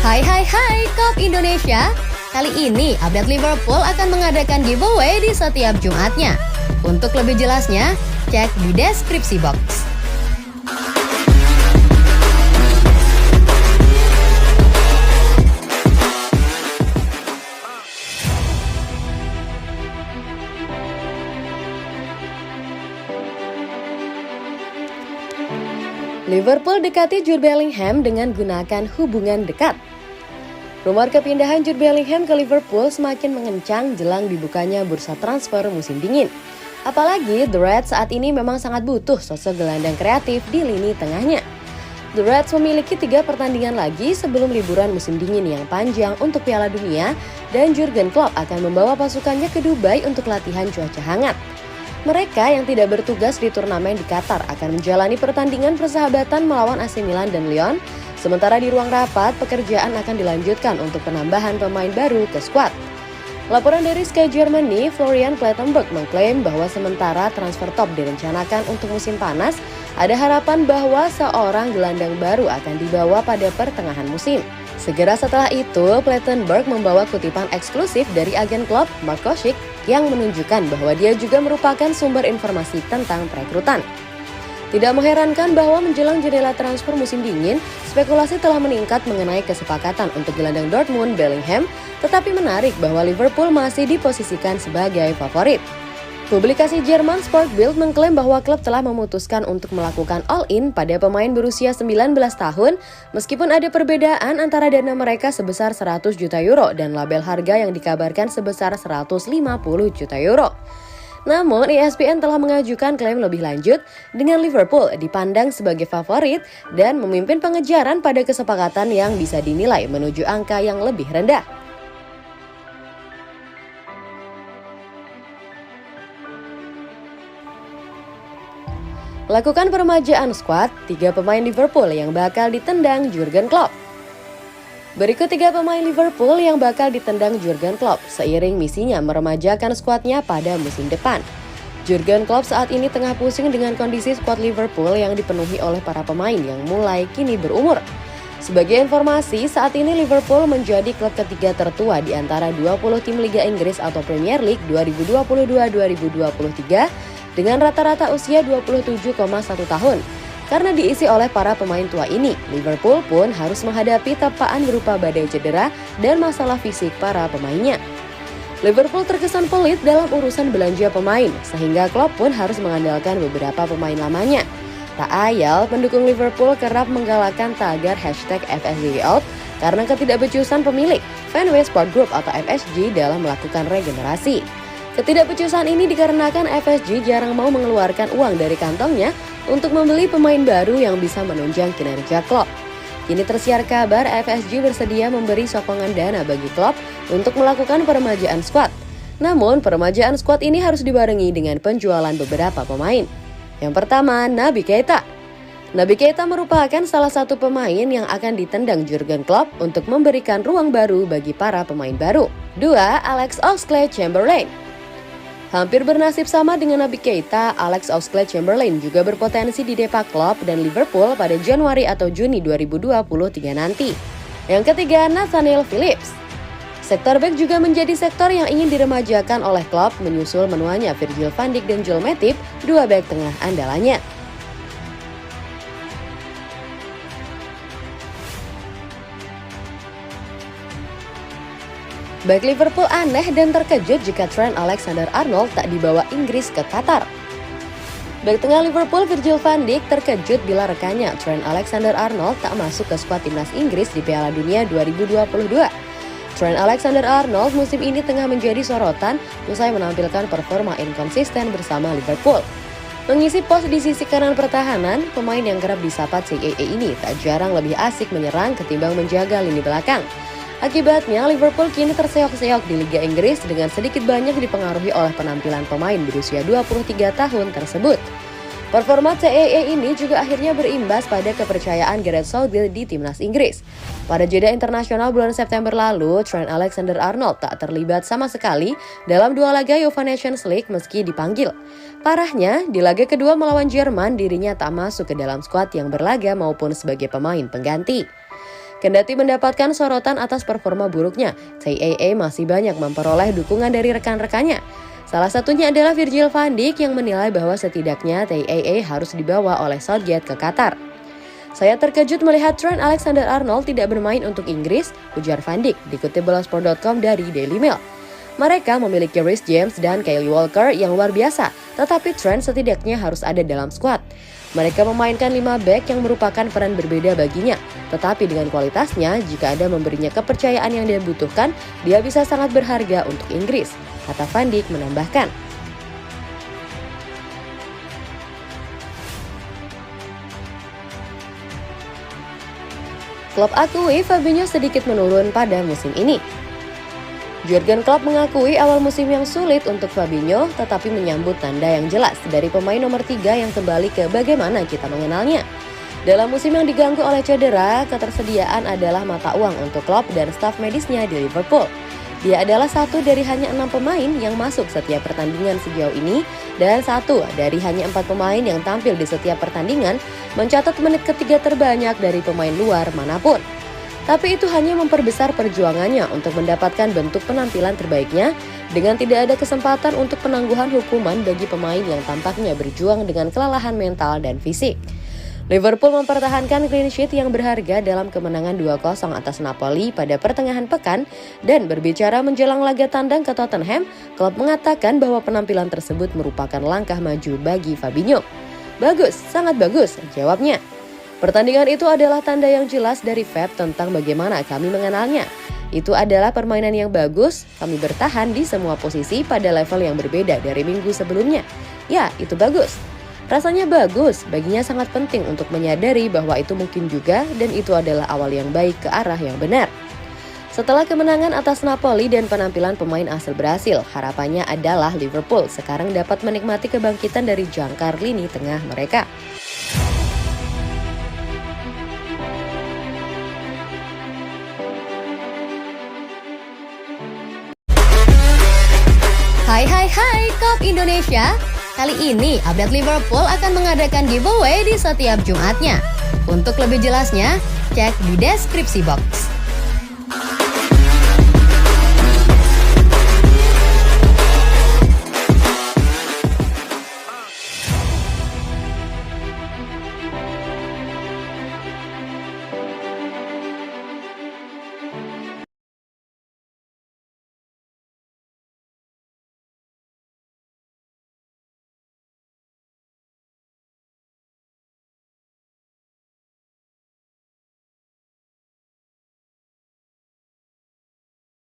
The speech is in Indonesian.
Hai Kop Indonesia. Kali ini update Liverpool akan mengadakan giveaway di setiap Jumatnya. Untuk lebih jelasnya, cek di deskripsi box. Liverpool dekati Jude Bellingham dengan gunakan hubungan dekat. Rumor kepindahan Jude Bellingham ke Liverpool semakin mengencang jelang dibukanya bursa transfer musim dingin. Apalagi The Reds saat ini memang sangat butuh sosok gelandang kreatif di lini tengahnya. The Reds memiliki 3 pertandingan lagi sebelum liburan musim dingin yang panjang untuk Piala Dunia, dan Jurgen Klopp akan membawa pasukannya ke Dubai untuk latihan cuaca hangat. Mereka yang tidak bertugas di turnamen di Qatar akan menjalani pertandingan persahabatan melawan AC Milan dan Lyon, sementara di ruang rapat pekerjaan akan dilanjutkan untuk penambahan pemain baru ke skuad. Laporan dari Sky Germany, Florian Plettenberg mengklaim bahwa sementara transfer top direncanakan untuk musim panas, ada harapan bahwa seorang gelandang baru akan dibawa pada pertengahan musim. Segera setelah itu, Plettenberg membawa kutipan eksklusif dari agen klub Mark Košić yang menunjukkan bahwa dia juga merupakan sumber informasi tentang perekrutan. Tidak mengherankan bahwa menjelang jendela transfer musim dingin, spekulasi telah meningkat mengenai kesepakatan untuk gelandang Dortmund Bellingham, tetapi menarik bahwa Liverpool masih diposisikan sebagai favorit. Publikasi Jerman Sport Bild mengklaim bahwa klub telah memutuskan untuk melakukan all-in pada pemain berusia 19 tahun, meskipun ada perbedaan antara dana mereka sebesar 100 juta euro dan label harga yang dikabarkan sebesar 150 juta euro. Namun, ESPN telah mengajukan klaim lebih lanjut dengan Liverpool dipandang sebagai favorit dan memimpin pengejaran pada kesepakatan yang bisa dinilai menuju angka yang lebih rendah. Lakukan peremajaan skuad 3 pemain Liverpool yang bakal ditendang Jurgen Klopp. Berikut 3 pemain Liverpool yang bakal ditendang Jurgen Klopp seiring misinya meremajakan skuadnya pada musim depan. Jurgen Klopp saat ini tengah pusing dengan kondisi skuad Liverpool yang dipenuhi oleh para pemain yang mulai kini berumur. Sebagai informasi, saat ini Liverpool menjadi klub ketiga tertua di antara 20 tim Liga Inggris atau Premier League 2022-2023 dengan rata-rata usia 27,1 tahun. Karena diisi oleh para pemain tua ini, Liverpool pun harus menghadapi tepaan berupa badai cedera dan masalah fisik para pemainnya. Liverpool terkesan pelit dalam urusan belanja pemain, sehingga Klopp pun harus mengandalkan beberapa pemain lamanya. Tak ayal, pendukung Liverpool kerap menggalakkan tagar #FSGout karena ketidakbecusan pemilik Fenway Sport Group atau FSG dalam melakukan regenerasi. Ketidakbecusan ini dikarenakan FSG jarang mau mengeluarkan uang dari kantongnya untuk membeli pemain baru yang bisa menunjang kinerja Klopp. Kini tersiar kabar FSG bersedia memberi sokongan dana bagi Klopp untuk melakukan peremajaan skuad. Namun, peremajaan skuad ini harus dibarengi dengan penjualan beberapa pemain. Yang pertama, Naby Keita. Naby Keita merupakan salah satu pemain yang akan ditendang Jurgen Klopp untuk memberikan ruang baru bagi para pemain baru. 2. Alex Oxlade-Chamberlain. Hampir bernasib sama dengan Naby Keita, Alex Oxlade-Chamberlain juga berpotensi didepak Klopp dan Liverpool pada Januari atau Juni 2023 nanti. Yang ketiga, Nathaniel Phillips. Sektor bek juga menjadi sektor yang ingin diremajakan oleh Klopp menyusul menuanya Virgil van Dijk dan Joel Matip, 2 bek tengah andalannya. Baik Liverpool aneh dan terkejut jika Trent Alexander-Arnold tak dibawa Inggris ke Qatar. Back tengah Liverpool Virgil van Dijk terkejut bila rekannya Trent Alexander-Arnold tak masuk ke skuad timnas Inggris di Piala Dunia 2022. Trent Alexander-Arnold musim ini tengah menjadi sorotan usai menampilkan performa inkonsisten bersama Liverpool. Mengisi pos di sisi kanan pertahanan, pemain yang kerap disapa CAA ini tak jarang lebih asik menyerang ketimbang menjaga lini belakang. Akibatnya, Liverpool kini terseok-seok di Liga Inggris dengan sedikit banyak dipengaruhi oleh penampilan pemain berusia 23 tahun tersebut. Performa CAA ini juga akhirnya berimbas pada kepercayaan Gareth Southgate di timnas Inggris. Pada jeda internasional bulan September lalu, Trent Alexander-Arnold tak terlibat sama sekali dalam 2 laga UEFA Nations League meski dipanggil. Parahnya, di laga kedua melawan Jerman, dirinya tak masuk ke dalam skuad yang berlaga maupun sebagai pemain pengganti. Kendati mendapatkan sorotan atas performa buruknya, TAA masih banyak memperoleh dukungan dari rekan-rekannya. Salah satunya adalah Virgil van Dijk yang menilai bahwa setidaknya TAA harus dibawa oleh Southgate ke Qatar. Saya terkejut melihat Trent Alexander-Arnold tidak bermain untuk Inggris, ujar Van Dijk, dikutip Bola-Sport.com dari Daily Mail. Mereka memiliki Reece James dan Kyle Walker yang luar biasa, tetapi Trent setidaknya harus ada dalam skuad. Mereka memainkan 5 back yang merupakan peran berbeda baginya, tetapi dengan kualitasnya, jika Anda memberinya kepercayaan yang dia butuhkan, dia bisa sangat berharga untuk Inggris, kata Van Dijk menambahkan. Klopp akui Fabinho sedikit menurun pada musim ini. Jurgen Klopp mengakui awal musim yang sulit untuk Fabinho, tetapi menyambut tanda yang jelas dari pemain nomor 3 yang kembali ke bagaimana kita mengenalnya. Dalam musim yang diganggu oleh cedera, ketersediaan adalah mata uang untuk Klopp dan staf medisnya di Liverpool. Dia adalah satu dari hanya 6 pemain yang masuk setiap pertandingan sejauh ini, dan satu dari hanya 4 pemain yang tampil di setiap pertandingan, mencatat menit ketiga terbanyak dari pemain luar manapun. Tapi itu hanya memperbesar perjuangannya untuk mendapatkan bentuk penampilan terbaiknya dengan tidak ada kesempatan untuk penangguhan hukuman bagi pemain yang tampaknya berjuang dengan kelelahan mental dan fisik. Liverpool mempertahankan clean sheet yang berharga dalam kemenangan 2-0 atas Napoli pada pertengahan pekan, dan berbicara menjelang laga tandang ke Tottenham, Klopp mengatakan bahwa penampilan tersebut merupakan langkah maju bagi Fabinho. Bagus, sangat bagus, jawabnya. Pertandingan itu adalah tanda yang jelas dari Pep tentang bagaimana kami mengenalnya. Itu adalah permainan yang bagus, kami bertahan di semua posisi pada level yang berbeda dari minggu sebelumnya. Ya, itu bagus. Rasanya bagus, baginya sangat penting untuk menyadari bahwa itu mungkin juga, dan itu adalah awal yang baik ke arah yang benar. Setelah kemenangan atas Napoli dan penampilan pemain asal Brasil, harapannya adalah Liverpool sekarang dapat menikmati kebangkitan dari jangkar lini tengah mereka. Hai Kop Indonesia. Kali ini update Liverpool akan mengadakan giveaway di setiap Jumatnya. Untuk lebih jelasnya, cek di deskripsi box.